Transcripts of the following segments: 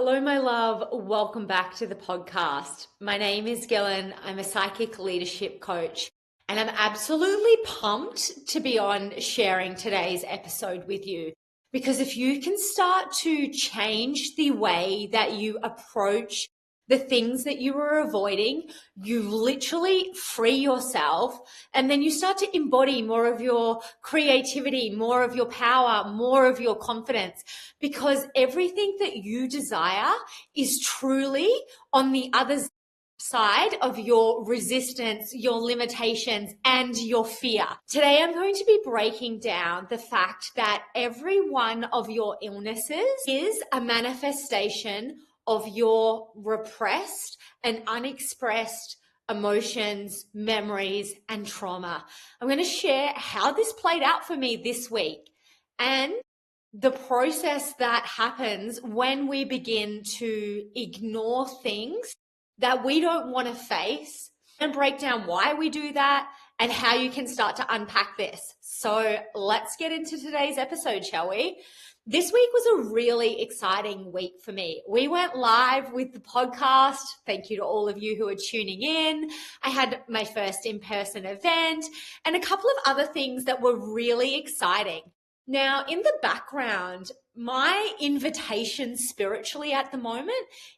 Hello, my love. Welcome back to the podcast. My name is Gillen. I'm a psychic leadership coach, and I'm absolutely pumped to be on sharing today's episode with you. Because if you can start to change the way that you approach the things that you were avoiding, you literally free yourself, and then you start to embody more of your creativity, more of your power, more of your confidence, because everything that you desire is truly on the other side of your resistance, your limitations, and your fear. Today, I'm going to be breaking down the fact that every one of your illnesses is a manifestation of your repressed and unexpressed emotions, memories, and trauma. I'm going to share how this played out for me this week and the process that happens when we begin to ignore things that we don't want to face, and break down why we do that and how you can start to unpack this. So let's get into today's episode, shall we? This week was a really exciting week for me. We went live with the podcast. Thank you to all of you who are tuning in. I had my first in-person event and a couple of other things that were really exciting. Now, in the background, my invitation spiritually at the moment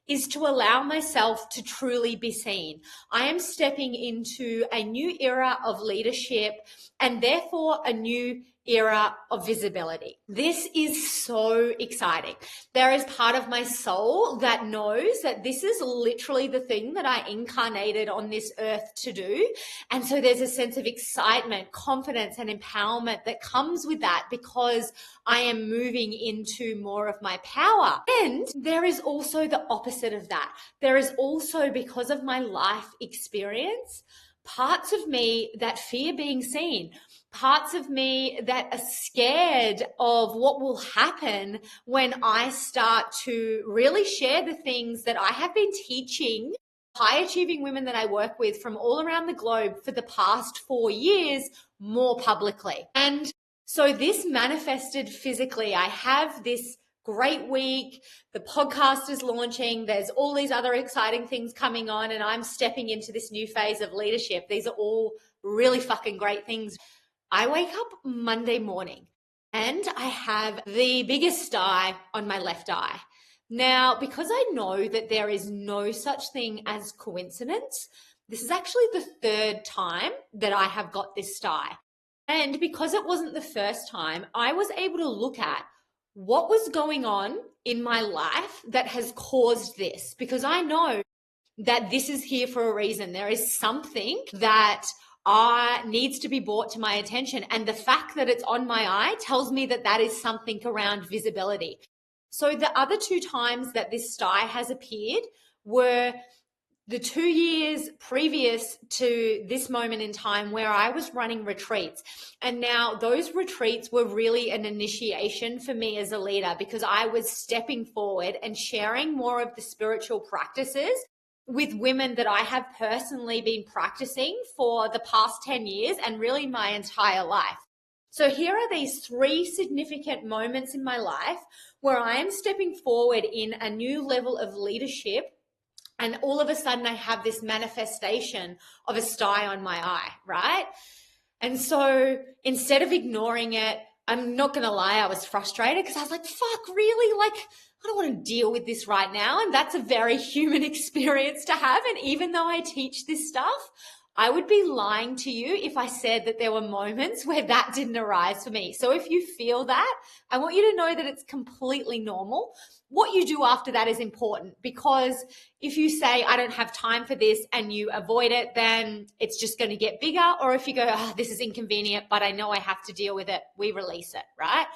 is to allow myself to truly be seen. I am stepping into a new era of leadership and therefore a new era of visibility. This is so exciting. There is part of my soul that knows that this is literally the thing that I incarnated on this earth to do. And so there's a sense of excitement, confidence, and empowerment that comes with that because I am moving into more of my power. And there is also the opposite of that. There is also, because of my life experience, parts of me that fear being seen, parts of me that are scared of what will happen when I start to really share the things that I have been teaching high achieving women that I work with from all around the globe for the past 4 years more publicly. And so this manifested physically. I have this great week. The podcast is launching. There's all these other exciting things coming on, and I'm stepping into this new phase of leadership. These are all really fucking great things. I wake up Monday morning and I have the biggest stye on my left eye. Now, because I know that there is no such thing as coincidence, this is actually the third time that I have got this stye. And because it wasn't the first time, I was able to look at what was going on in my life that has caused this, because I know that this is here for a reason. There is something that needs to be brought to my attention. And the fact that it's on my eye tells me that that is something around visibility. So the other 2 times that this stye has appeared were the 2 years previous to this moment in time where I was running retreats. And now those retreats were really an initiation for me as a leader, because I was stepping forward and sharing more of the spiritual practices with women that I have personally been practicing for the past 10 years and really my entire life. So here are these 3 significant moments in my life where I am stepping forward in a new level of leadership, and all of a sudden I have this manifestation of a stye on my eye, right? And so instead of ignoring it, I'm not going to lie, I was frustrated because I was like, fuck, really? Like, I don't want to deal with this right now. And that's a very human experience to have. And even though I teach this stuff, I would be lying to you if I said that there were moments where that didn't arise for me. So if you feel that, I want you to know that it's completely normal. What you do after that is important, because if you say, I don't have time for this, and you avoid it, then it's just going to get bigger. Or if you go, oh, this is inconvenient, but I know I have to deal with it, we release it, right?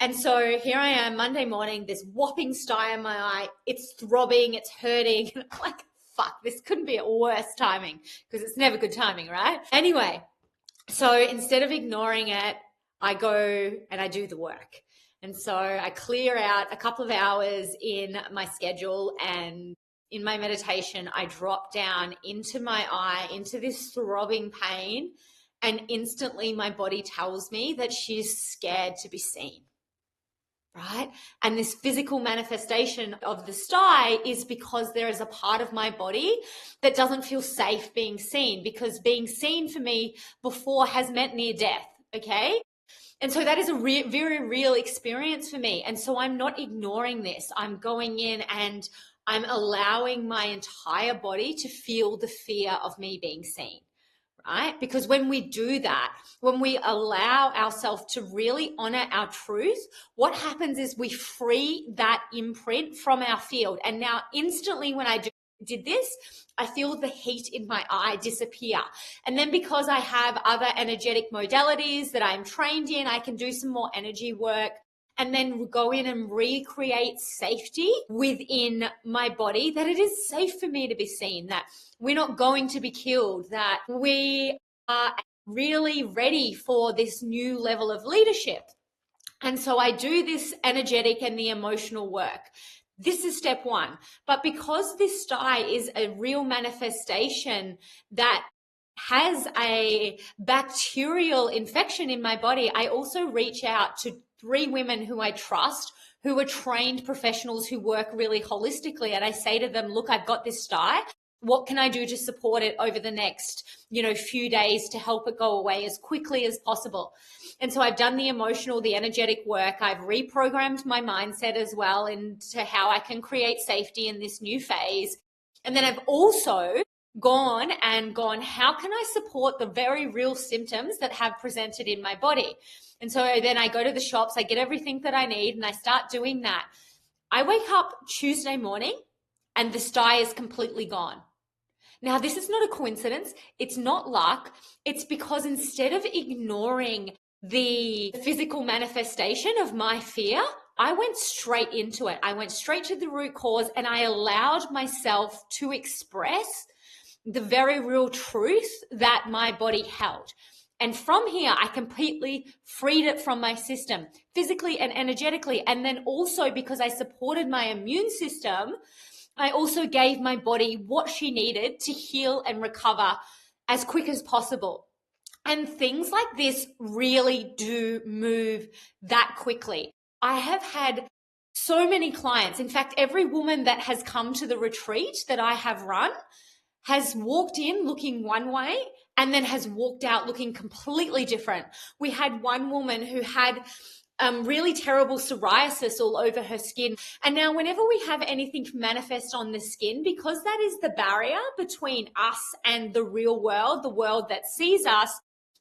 And so here I am Monday morning, this whopping stye in my eye. It's throbbing, it's hurting. And I'm like, fuck, this couldn't be at worse timing, because it's never good timing, right? Anyway, so instead of ignoring it, I go and I do the work. And so I clear out a couple of hours in my schedule, and in my meditation, I drop down into my eye, into this throbbing pain, and instantly my body tells me that she's scared to be seen. right? And this physical manifestation of the stye is because there is a part of my body that doesn't feel safe being seen, because being seen for me before has meant near death, okay? And so that is a very real experience for me. And so I'm not ignoring this. I'm going in and I'm allowing my entire body to feel the fear of me being seen, right? Because when we do that, when we allow ourselves to really honor our truth, what happens is we free that imprint from our field. And now instantly when I did this, I feel the heat in my eye disappear. And then because I have other energetic modalities that I'm trained in, I can do some more energy work and then go in and recreate safety within my body, that it is safe for me to be seen, that we're not going to be killed, that we are really ready for this new level of leadership. And so I do this energetic and the emotional work. This is step one. But because this stye is a real manifestation that has a bacterial infection in my body, I also reach out to 3 women who I trust, who are trained professionals who work really holistically. And I say to them, look, I've got this stye. What can I do to support it over the next, few days to help it go away as quickly as possible? And so I've done the emotional, the energetic work. I've reprogrammed my mindset as well into how I can create safety in this new phase. And then I've also gone, how can I support the very real symptoms that have presented in my body? And so then I go to the shops, I get everything that I need, and I start doing that. I wake up Tuesday morning and the stye is completely gone. Now, this is not a coincidence. It's not luck. It's because instead of ignoring the physical manifestation of my fear, I went straight into it. I went straight to the root cause and I allowed myself to express the very real truth that my body held. And from here, I completely freed it from my system, physically and energetically. And then also because I supported my immune system, I also gave my body what she needed to heal and recover as quick as possible. And things like this really do move that quickly. I have had so many clients. In fact, every woman that has come to the retreat that I have run has walked in looking one way and then has walked out looking completely different. We had one woman who had really terrible psoriasis all over her skin. And now whenever we have anything manifest on the skin, because that is the barrier between us and the real world, the world that sees us,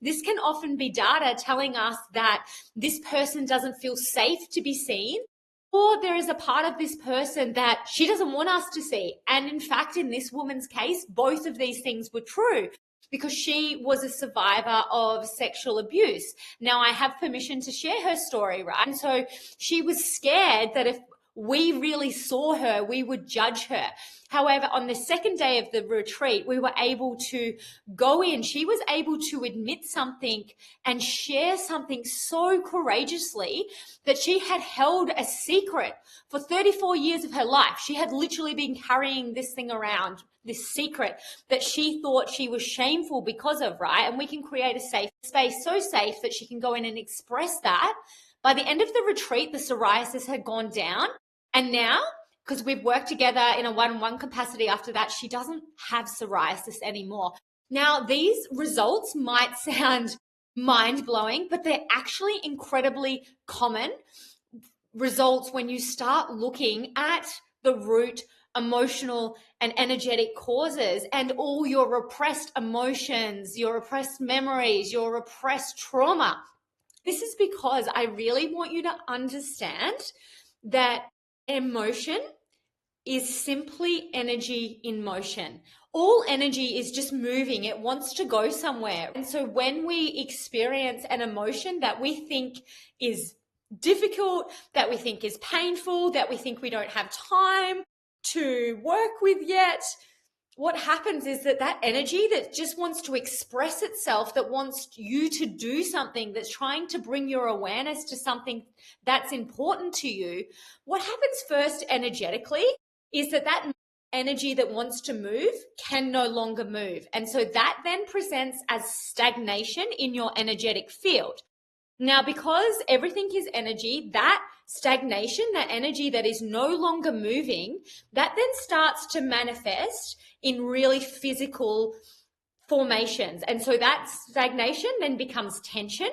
this can often be data telling us that this person doesn't feel safe to be seen, or there is a part of this person that she doesn't want us to see. And in fact, in this woman's case, both of these things were true, because she was a survivor of sexual abuse. Now, I have permission to share her story, right? And so she was scared that if we really saw her, we would judge her. However, on the second day of the retreat, we were able to go in. She was able to admit something and share something so courageously that she had held a secret for 34 years of her life. She had literally been carrying this thing around, this secret that she thought she was shameful because of, right? And we can create a safe space, so safe that she can go in and express that. By the end of the retreat, the psoriasis had gone down. And now, because we've worked together in a one-on-one capacity after that, she doesn't have psoriasis anymore. Now, these results might sound mind-blowing, but they're actually incredibly common results when you start looking at the root emotional and energetic causes and all your repressed emotions, your repressed memories, your repressed trauma. This is because I really want you to understand that emotion is simply energy in motion. All energy is just moving. It wants to go somewhere. And so when we experience an emotion that we think is difficult, that we think is painful, that we think we don't have time to work with yet, what happens is that energy that just wants to express itself, that wants you to do something, that's trying to bring your awareness to something that's important to you, what happens first energetically is that energy that wants to move can no longer move. And so that then presents as stagnation in your energetic field. Now, because everything is energy, that stagnation, that energy that is no longer moving, that then starts to manifest in really physical formations. And so that stagnation then becomes tension.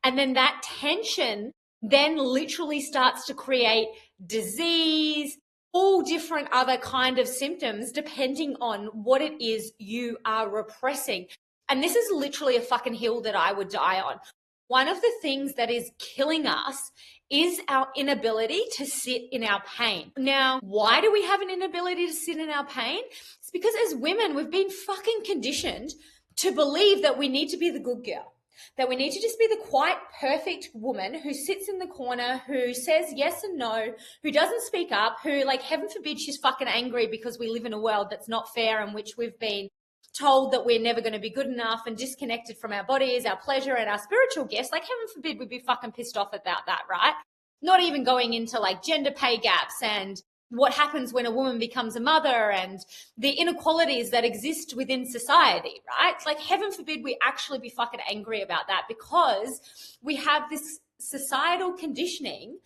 And then that tension then literally starts to create disease, all different other kind of symptoms, depending on what it is you are repressing. And this is literally a fucking hill that I would die on. One of the things that is killing us is our inability to sit in our pain. Now, why do we have an inability to sit in our pain? It's because as women, we've been fucking conditioned to believe that we need to be the good girl, that we need to just be the quite perfect woman who sits in the corner, who says yes and no, who doesn't speak up, who, like, heaven forbid she's fucking angry because we live in a world that's not fair, in which we've been told that we're never going to be good enough and disconnected from our bodies, our pleasure, and our spiritual gifts. Like, heaven forbid we'd be fucking pissed off about that, right? Not even going into like gender pay gaps and what happens when a woman becomes a mother and the inequalities that exist within society, right? Like, heaven forbid we actually be fucking angry about that, because we have this societal conditioning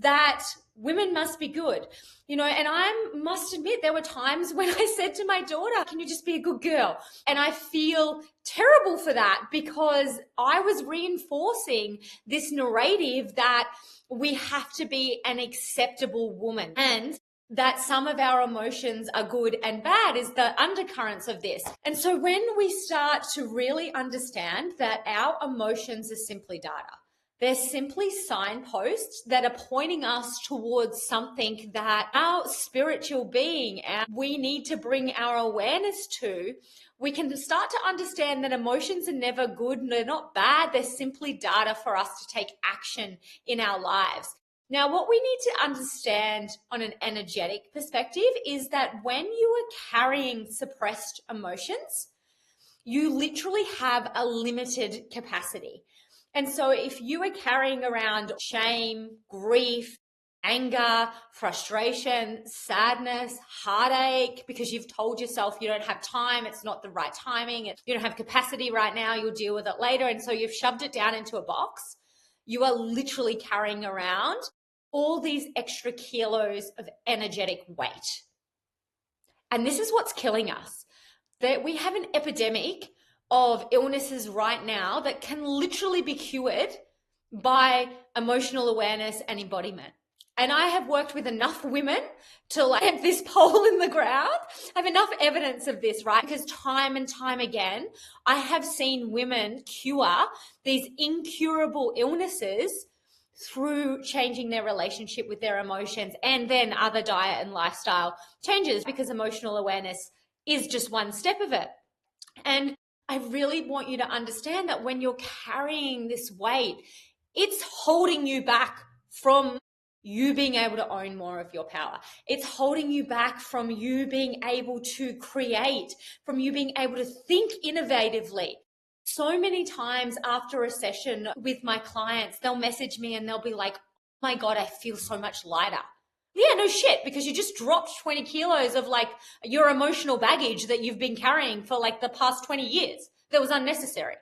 that women must be good, you know. And I must admit, there were times when I said to my daughter, can you just be a good girl? And I feel terrible for that, because I was reinforcing this narrative that we have to be an acceptable woman, and that some of our emotions are good and bad is the undercurrents of this. And so when we start to really understand that our emotions are simply data, they're simply signposts that are pointing us towards something that our spiritual being, we need to bring our awareness to. We can start to understand that emotions are never good, they're not bad, they're simply data for us to take action in our lives. Now, what we need to understand on an energetic perspective is that when you are carrying suppressed emotions, you literally have a limited capacity. And so if you are carrying around shame, grief, anger, frustration, sadness, heartache, because you've told yourself you don't have time, it's not the right timing, you don't have capacity right now, you'll deal with it later, and so you've shoved it down into a box, you are literally carrying around all these extra kilos of energetic weight. And this is what's killing us. That we have an epidemic of illnesses right now that can literally be cured by emotional awareness and embodiment. And I have worked with enough women to like have this pole in the ground. I have enough evidence of this, right? Because time and time again, I have seen women cure these incurable illnesses through changing their relationship with their emotions, and then other diet and lifestyle changes, because emotional awareness is just one step of it. And I really want you to understand that when you're carrying this weight, it's holding you back from you being able to own more of your power. It's holding you back from you being able to create, from you being able to think innovatively. So many times after a session with my clients, they'll message me and they'll be like, oh my God, I feel so much lighter. Yeah, no shit, because you just dropped 20 kilos of like your emotional baggage that you've been carrying for like the past 20 years that was unnecessary.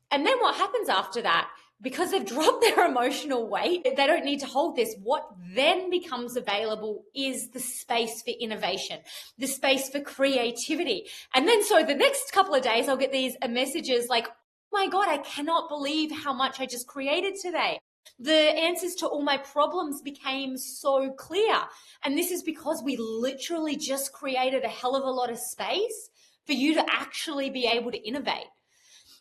And then what happens after that? Because they've dropped their emotional weight, they don't need to hold this. What then becomes available is the space for innovation, the space for creativity. And then so the next couple of days, I'll get these messages like, oh my God, I cannot believe how much I just created today. The answers to all my problems became so clear. And this is because we literally just created a hell of a lot of space for you to actually be able to innovate.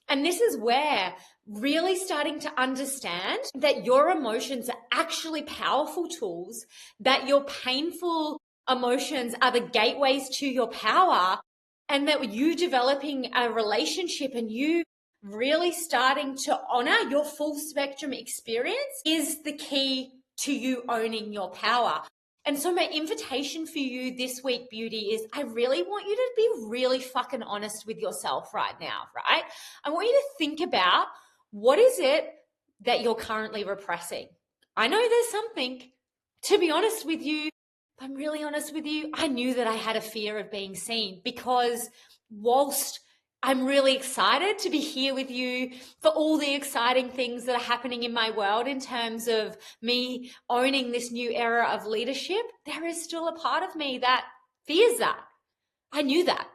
And this is where really starting to understand that your emotions are actually powerful tools, that your painful emotions are the gateways to your power, and that you developing a relationship and you really starting to honor your full spectrum experience is the key to you owning your power. And so my invitation for you this week, beauty, is I really want you to be really fucking honest with yourself right now, right? I want you to think about, what is it that you're currently repressing? I know there's something. To be honest with you, if I'm really honest with you, I knew that I had a fear of being seen, because whilst I'm really excited to be here with you for all the exciting things that are happening in my world in terms of me owning this new era of leadership. There is still a part of me that fears that. I knew that,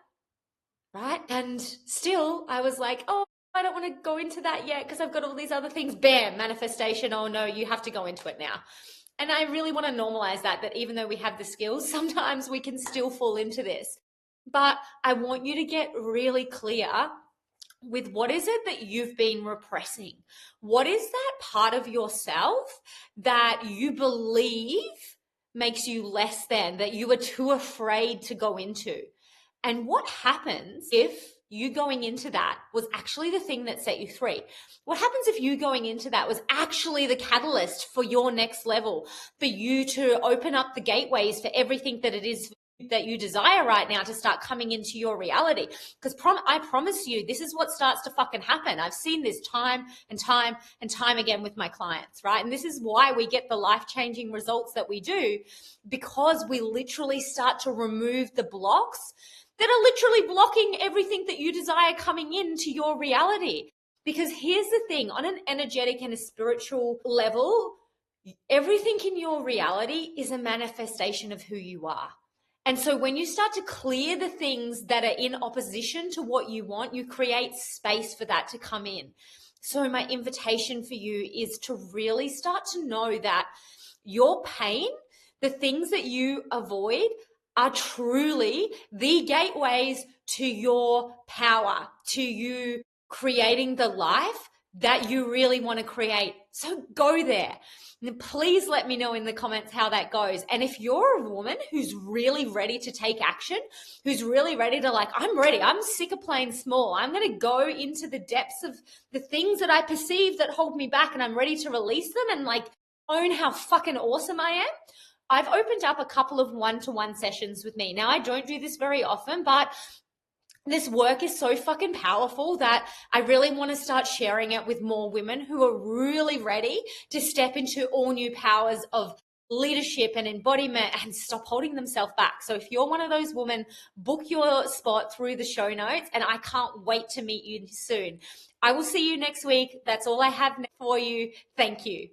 right? And still, I was like, oh, I don't want to go into that yet because I've got all these other things. Bam, manifestation. Oh, no, you have to go into it now. And I really want to normalize that even though we have the skills, sometimes we can still fall into this. But I want you to get really clear with what is it that you've been repressing? What is that part of yourself that you believe makes you less than, that you are too afraid to go into? And what happens if you going into that was actually the thing that set you free? What happens if you going into that was actually the catalyst for your next level, for you to open up the gateways for everything that it is that you desire right now to start coming into your reality? Because I promise you, this is what starts to fucking happen. I've seen this time and time and time again with my clients, right? And this is why we get the life-changing results that we do, because we literally start to remove the blocks that are literally blocking everything that you desire coming into your reality. Because here's the thing, on an energetic and a spiritual level, everything in your reality is a manifestation of who you are. And so when you start to clear the things that are in opposition to what you want, you create space for that to come in. So my invitation for you is to really start to know that your pain, the things that you avoid, are truly the gateways to your power, to you creating the life that you really want to create. So go there. And please let me know in the comments how that goes. And if you're a woman who's really ready to take action, who's really ready to I'm ready, I'm sick of playing small. I'm going to go into the depths of the things that I perceive that hold me back, and I'm ready to release them and own how fucking awesome I am. I've opened up a couple of one-to-one sessions with me. Now, I don't do this very often, but this work is so fucking powerful that I really want to start sharing it with more women who are really ready to step into all new powers of leadership and embodiment and stop holding themselves back. So if you're one of those women, book your spot through the show notes, and I can't wait to meet you soon. I will see you next week. That's all I have for you. Thank you.